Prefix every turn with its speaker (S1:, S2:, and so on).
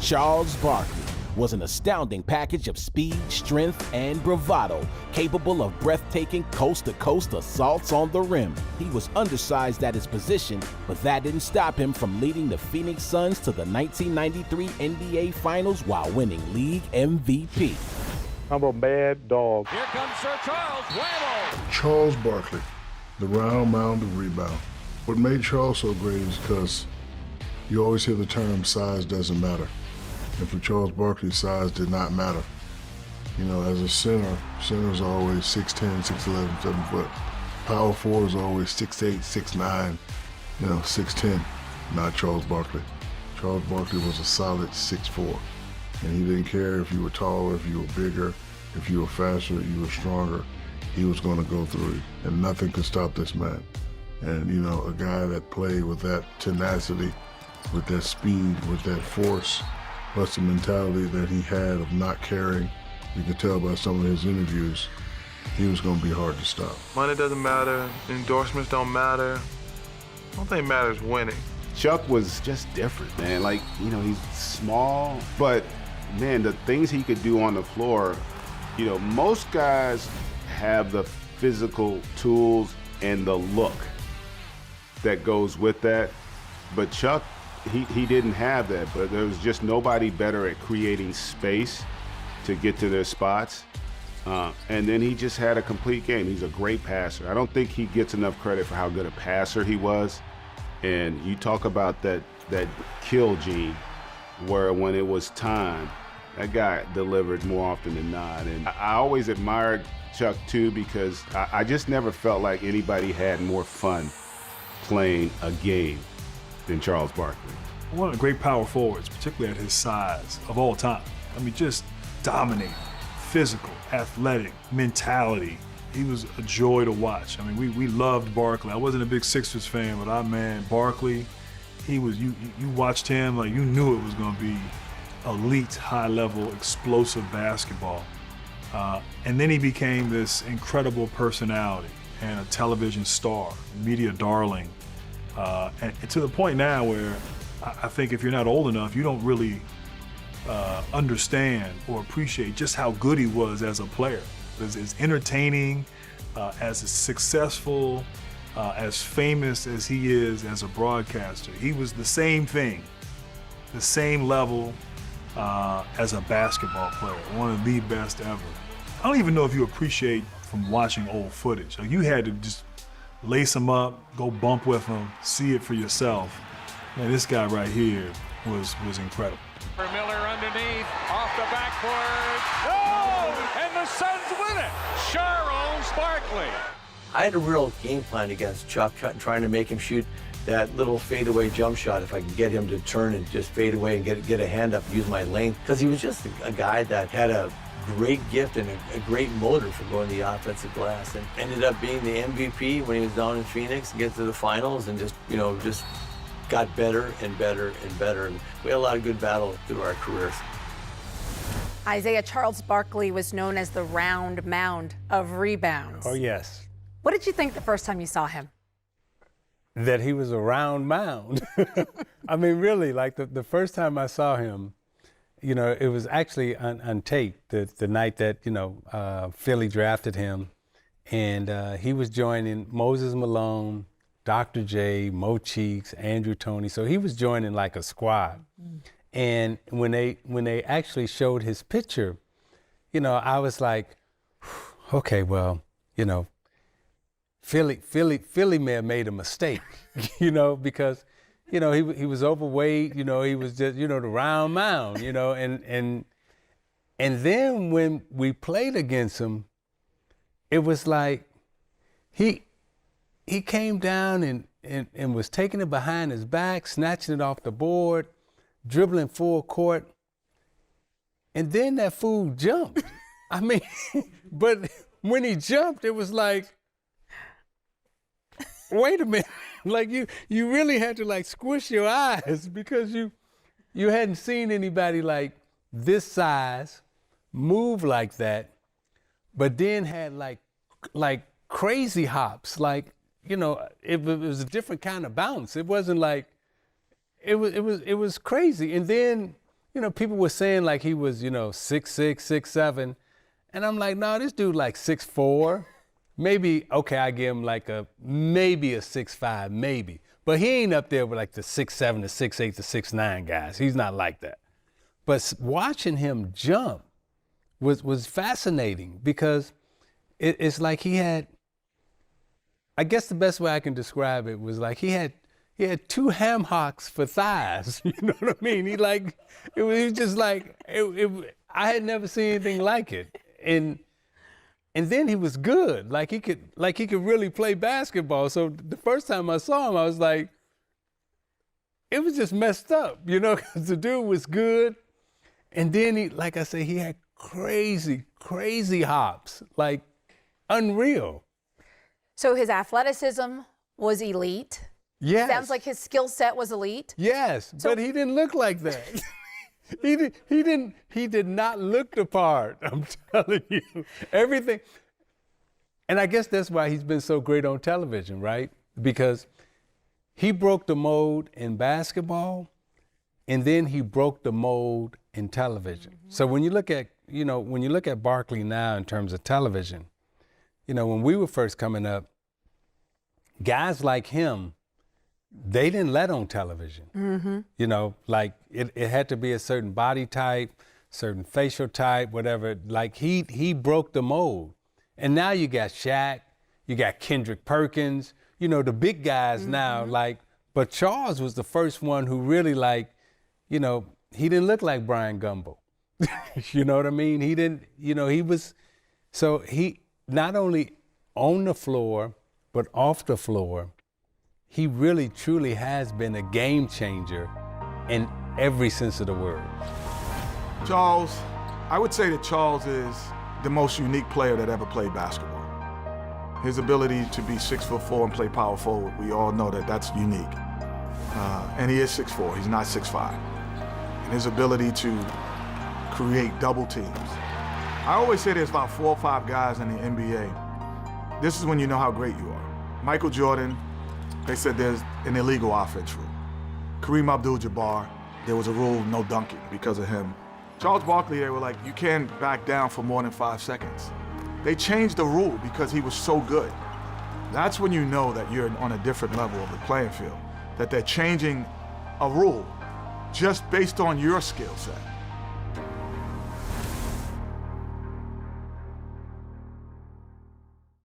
S1: Charles Barkley was an astounding package of speed, strength, and bravado, capable of breathtaking coast-to-coast assaults on the rim. He was undersized at his position, but that didn't stop him from leading the Phoenix Suns to the 1993 NBA Finals while winning league MVP.
S2: I'm a bad dog.
S3: Here comes Sir Charles. Whammo!
S4: Charles Barkley, the round mound of rebound. What made Charles so great is because you always hear the term size doesn't matter. And for Charles Barkley, size did not matter. You know, as a center, centers are always 6'10", 6'11", 7 foot. Power forwards are always 6'8", 6'9", 6'10". Not Charles Barkley. Charles Barkley was a solid 6'4". And he didn't care if you were taller, if you were bigger, if you were faster, you were stronger. He was going to go through it, and nothing could stop this man. And, you know, a guy that played with that tenacity, with that speed, with that force, plus the mentality that he had of not caring. You could tell by some of his interviews, he was going to be hard to stop.
S5: Money doesn't matter, endorsements don't matter. The only thing matters is winning.
S6: Chuck was just different, man. Like, you know, he's small, but man, the things he could do on the floor, you know, most guys have the physical tools and the look that goes with that, but Chuck, he didn't have that, but there was just nobody better at creating space to get to their spots. And then he just had a complete game. He's a great passer. I don't think he gets enough credit for how good a passer he was. And you talk about that kill gene, where when it was time, that guy delivered more often than not. And I always admired Chuck too, because I just never felt like anybody had more fun playing a game than Charles Barkley.
S7: One of the great power forwards, particularly at his size, of all time. I mean, just dominating, physical, athletic, mentality. He was a joy to watch. I mean, we loved Barkley. I wasn't a big Sixers fan, but our man Barkley, he was, you watched him like you knew it was going to be elite, high-level, explosive basketball. And then he became this incredible personality and a television star, media darling. And to the point now where I think if you're not old enough, you don't really understand or appreciate just how good he was as a player. As entertaining, as successful, as famous as he is as a broadcaster. He was the same thing, the same level as a basketball player, one of the best ever. I don't even know if you appreciate from watching old footage. Like, you had to just lace him up, go bump with him, see it for yourself. Man, this guy right here was incredible.
S3: Miller underneath, off the backboard. Oh, and the Suns win it. Charles Barkley.
S8: I had a real game plan against Chuck, trying to make him shoot that little fadeaway jump shot if I could get him to turn and just fade away and get a hand up and use my length. Because he was just a guy that had a great gift and a great motor for going to the offensive glass, and ended up being the MVP when he was down in Phoenix and get to the finals, and just got better and better and better. And we had a lot of good battles through our careers.
S9: Isaiah, Charles Barkley was known as the round mound of rebounds.
S10: Oh, yes.
S9: What did you think the first time you saw him?
S10: That he was a round mound. I mean, really, like the first time I saw him, you know, it was actually on tape, the night that, Philly drafted him. And he was joining Moses Malone, Dr. J, Mo Cheeks, Andrew Toney. So he was joining like a squad. And when they actually showed his picture, you know, I was like, okay, well, you know, Philly may have made a mistake, you know, because, you know, he was overweight, you know, he was just, you know, the round mound, you know, and then when we played against him, it was like he came down and was taking it behind his back, snatching it off the board, dribbling full court, and then that fool jumped. I mean, but when he jumped, it was like, wait a minute, like you really had to like squish your eyes, because you hadn't seen anybody like this size move like that, but then had like crazy hops, like, you know, it was a different kind of bounce. It wasn't like, it was crazy. And then people were saying like he was, 6'6", 6'7", and I'm like, no, this dude like 6'4". Maybe, okay, I give him like maybe a 6'5", maybe. But he ain't up there with like the 6'7", the 6'8", the 6'9" guys. He's not like that. But watching him jump was fascinating because it's like he had, I guess the best way I can describe it was like he had 2 ham hocks for thighs. You know what I mean? He was just like, I had never seen anything like it. And then he was good. Like he could really play basketball. So the first time I saw him, I was like, it was just messed up, because the dude was good. And then he had crazy, crazy hops, like unreal.
S9: So his athleticism was elite.
S10: Yes.
S9: Sounds like his skill set was elite.
S10: Yes, but he didn't look like that. He did not look the part. I'm telling you, everything. And I guess that's why he's been so great on television, right? Because he broke the mold in basketball, and then he broke the mold in television. Mm-hmm. So when you look at Barkley now in terms of television, when we were first coming up, guys like him, they didn't let on television. Mm-hmm. Like it had to be a certain body type, certain facial type, whatever. Like he broke the mold. And now you got Shaq, you got Kendrick Perkins, the big guys now, but Charles was the first one who really he didn't look like Brian Gumble. You know what I mean? He didn't, he not only on the floor, but off the floor, he really truly has been a game changer in every sense of the word.
S11: Charles, I would say that Charles is the most unique player that ever played basketball. His ability to be 6'4" and play power forward, we all know that that's unique. And he is 6'4", he's not 6'5". And his ability to create double teams. I always say there's about 4 or 5 guys in the NBA. This is when you know how great you are. Michael Jordan, they said there's an illegal offense rule. Kareem Abdul-Jabbar, there was a rule, no dunking because of him. Charles Barkley, they were like, you can't back down for more than 5 seconds. They changed the rule because he was so good. That's when you know that you're on a different level of the playing field, that they're changing a rule just based on your skill set.